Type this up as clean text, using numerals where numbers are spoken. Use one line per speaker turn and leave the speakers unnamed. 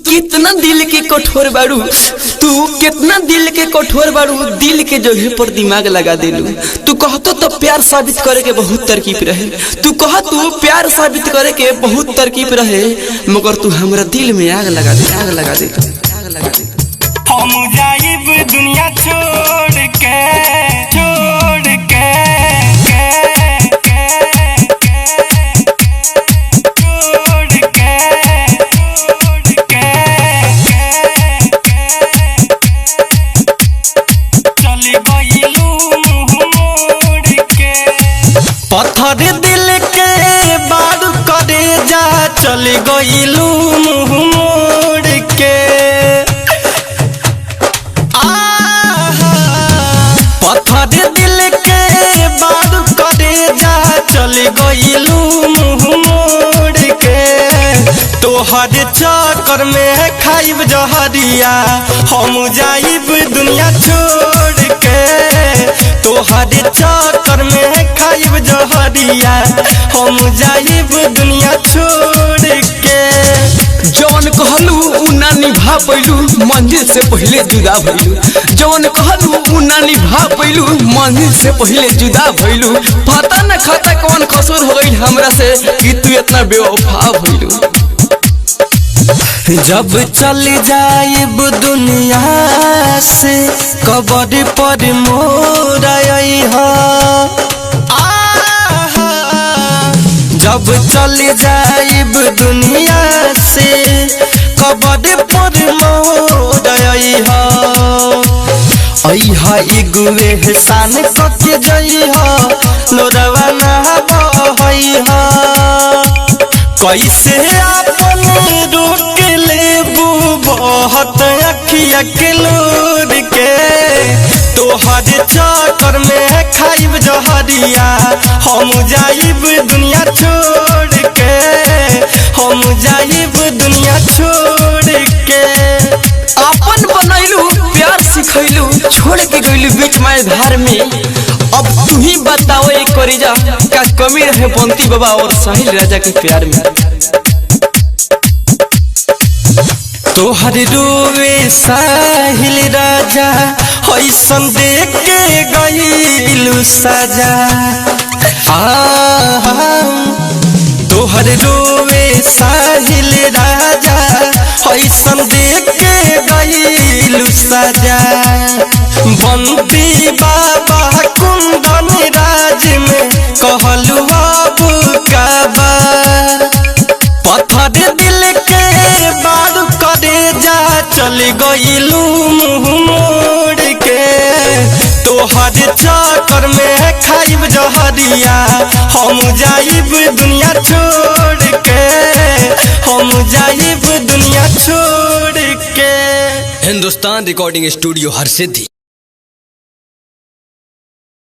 कितना दिल के कठोर बारू, तू कितना दिल के कठोर बारू, दिल के जगह पर दिमाग लगा देलू। तू कहतो तो प्यार साबित करे के बहुत तरकीब रहे, तू कह तू प्यार साबित करे के बहुत तरकीब रहे, मगर तू हमरा दिल में आग लगा दे, आग लगा दे, आग लगा दे।
हम जाइब दुनिया छोड़ के, छोड़ के, पत्थर दिल के बार करे जा, चल गइलू मुँह मोड़ के। पत्थर दिल के बार करे जा, चल गइलू मुँह मोड़ के। तोहर चक्कर में खाइब जहरिया, हम जाइब दुनिया छोड़ के। तोहर चक्कर में खाइब जहरिया, हम जाइब दुनिया छोड़ के।
जौन कहलू उ ना निभा पैलू, मंजिल से पहले जुदा भइलू। जौन कहलू उ ना निभा पैलू, मंजिल से पहले जुदा भइलू। पता न खाता कौन कसूर हो गइल हमरा से कि तू इतना बेवफा भइलू।
जब चल जाइब दुनिया से कब्र पर मोर आइहा, जब चल जाइब दुनिया से कब्र पर मोर आइहा। अइहा एगो एहसान कके जइहा, लोरवा ना बहइहा। कैसे आपन रोक लेबू बहुत अखिया के लोर के। तोहर चक्कर में खाइब जहरिया, हम जाइब दुनिया छोड़ के। हम जाइब दुनिया छोड़ के।
अपन बनैलू प्यार सिखैलू, छोड़ के गइलू बीच में धार में। अब तू ही बताओ एक करेजा का कमी रहे बंटी बाबा और साहिल राजा के प्यार में।
तोहर रोवे साहिल राजा, ऐसन देख के गइलू सजा। तोहर रोवे साहिल राजा, ऐसन देख के गइलू सजा। बंटी बाबा कुंदन राज में कहलू अब काबा। पत्थर दिल के बार करे जा, चल गइलू मुँह मोड़ के। तोहर चक्कर में खाइब जहरिया, हम जाइब दुनिया छोड़ के। हम जाइब दुनिया छोड़ के।
Hindustan recording studio Harsiddhi.